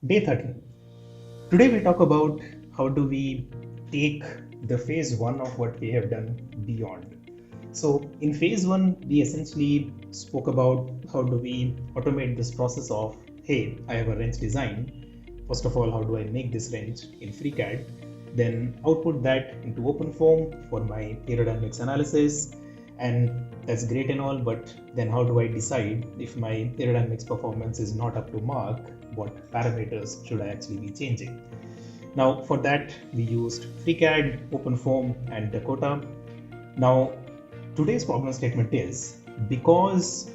Day 13. Today we talk about how do we take the phase 1 of what we have done beyond. So in phase 1 we essentially spoke about how do we automate this process of, hey, I have a wrench design. First of all, how do I make this wrench in FreeCAD? Then output that into OpenFOAM for my aerodynamics analysis, and that's great and all, but then how do I decide if my aerodynamics performance is not up to mark? What parameters should I actually be changing? Now for that we used FreeCAD, OpenFOAM and Dakota. Now today's problem statement is, because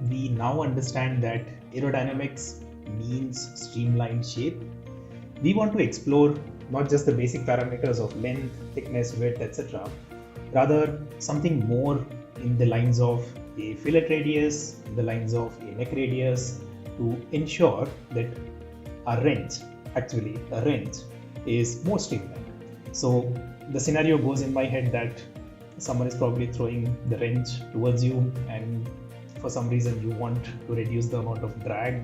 we now understand that aerodynamics means streamlined shape, we want to explore not just the basic parameters of length, thickness, width, etc., rather something more in the lines of a fillet radius, in the lines of a neck radius, to ensure that a wrench is more streamlined. So the scenario goes in my head that someone is probably throwing the wrench towards you, and for some reason you want to reduce the amount of drag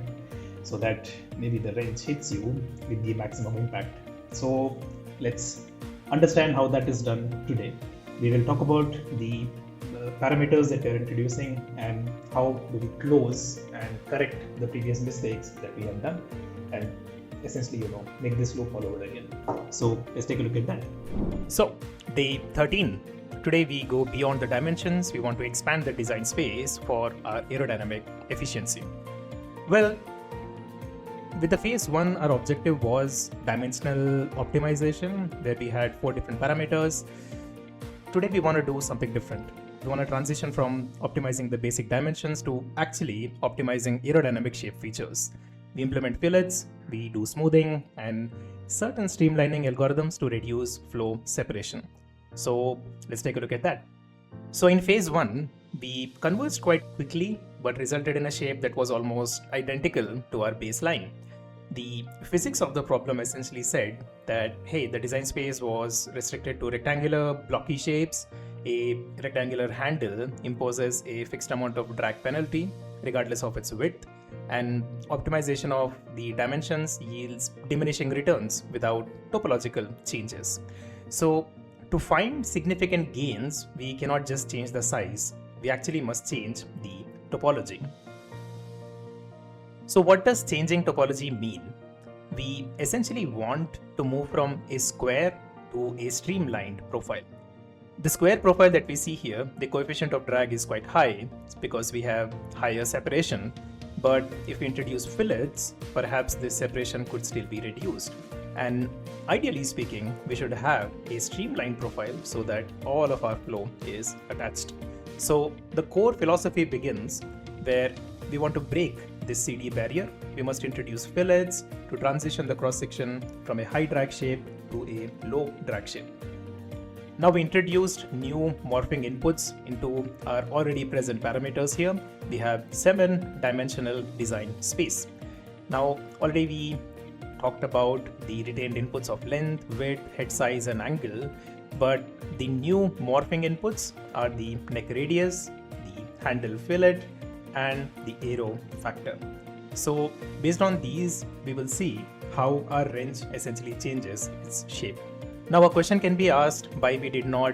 so that maybe the wrench hits you with the maximum impact. So let's understand how that is done today. We will talk about the parameters that we are introducing and how do we close and correct the previous mistakes that we have done, and essentially make this loop all over again. So let's take a look at that. So day 13. Today we go beyond the dimensions. We want to expand the design space for our aerodynamic efficiency. Well, with the phase 1, our objective was dimensional optimization, where we had 4 different parameters. Today we want to do something different. We want to transition from optimizing the basic dimensions to actually optimizing aerodynamic shape features. We implement fillets, we do smoothing and certain streamlining algorithms to reduce flow separation. So let's take a look at that. So in phase 1, we converged quite quickly, but resulted in a shape that was almost identical to our baseline. The physics of the problem essentially said that, hey, the design space was restricted to rectangular, blocky shapes. A rectangular handle imposes a fixed amount of drag penalty, regardless of its width, and optimization of the dimensions yields diminishing returns without topological changes. So to find significant gains, we cannot just change the size. We actually must change the topology. So what does changing topology mean? We essentially want to move from a square to a streamlined profile. The square profile that we see here, the coefficient of drag is quite high. It's because we have higher separation. But if we introduce fillets, perhaps this separation could still be reduced. And ideally speaking, we should have a streamlined profile so that all of our flow is attached. So the core philosophy begins where we want to break this CD barrier. We must introduce fillets to transition the cross-section from a high drag shape to a low drag shape. Now we introduced new morphing inputs into our already present parameters here. We have 7-dimensional design space. Now already we talked about the retained inputs of length, width, head size and angle, but the new morphing inputs are the neck radius, the handle fillet and the aero factor. So based on these, we will see how our wrench essentially changes its shape. Now a question can be asked why we did not,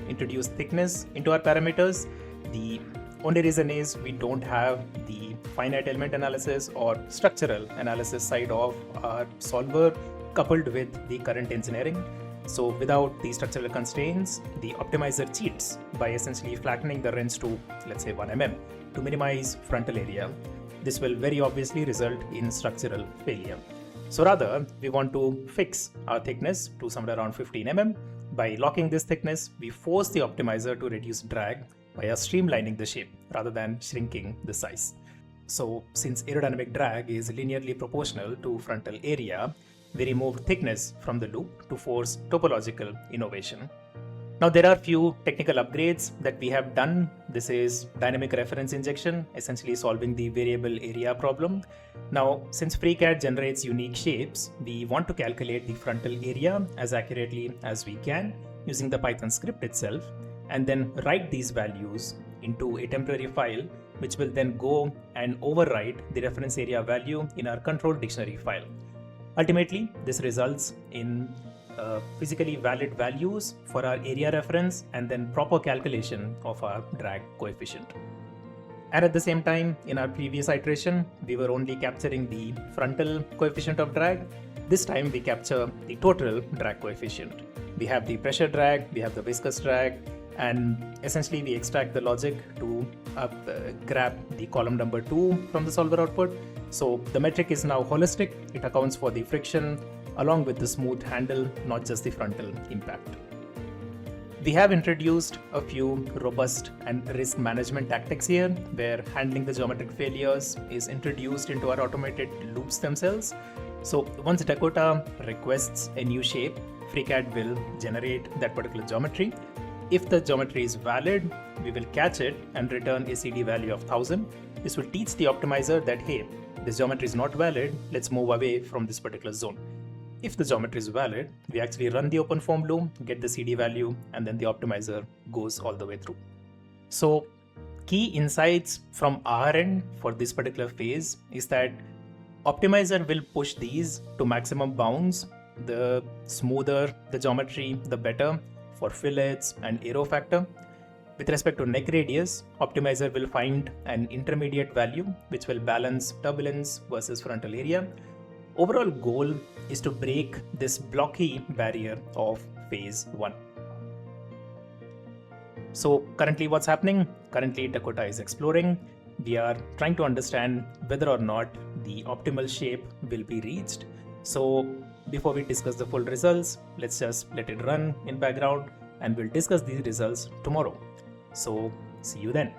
introduce thickness into our parameters. The only reason is we don't have the finite element analysis or structural analysis side of our solver coupled with the current engineering. So without the structural constraints, the optimizer cheats by essentially flattening the wrench to, let's say, 1 mm to minimize frontal area. This will very obviously result in structural failure. So rather, we want to fix our thickness to somewhere around 15 mm. By locking this thickness, we force the optimizer to reduce drag via streamlining the shape rather than shrinking the size. So since aerodynamic drag is linearly proportional to frontal area, we removed thickness from the loop to force topological innovation. Now there are few technical upgrades that we have done. This is dynamic reference injection, essentially solving the variable area problem. Now since FreeCAD generates unique shapes, we want to calculate the frontal area as accurately as we can using the Python script itself, and then write these values into a temporary file which will then go and overwrite the reference area value in our control dictionary file. Ultimately, this results in physically valid values for our area reference and then proper calculation of our drag coefficient. And at the same time, in our previous iteration, we were only capturing the frontal coefficient of drag. This time we capture the total drag coefficient. We have the pressure drag, we have the viscous drag, and essentially we extract the logic to grab the column number 2 from the solver output. So the metric is now holistic. It accounts for the friction along with the smooth handle, not just the frontal impact. We have introduced a few robust and risk management tactics here, where handling the geometric failures is introduced into our automated loops themselves. So once Dakota requests a new shape, FreeCAD will generate that particular geometry. If the geometry is valid, we will catch it and return a CD value of 1000. This will teach the optimizer that, hey, this geometry is not valid, let's move away from this particular zone. If the geometry is valid, we actually run the OpenFOAM loop, get the CD value, and then the optimizer goes all the way through. So key insights from our end for this particular phase is that optimizer will push these to maximum bounds. The smoother the geometry, the better for fillets and aero factor. With respect to neck radius, optimizer will find an intermediate value which will balance turbulence versus frontal area. Overall goal is to break this blocky barrier of phase 1. So currently what's happening? Currently Dakota is exploring. We are trying to understand whether or not the optimal shape will be reached. So before we discuss the full results, let's just let it run in background and we'll discuss these results tomorrow. So see you then.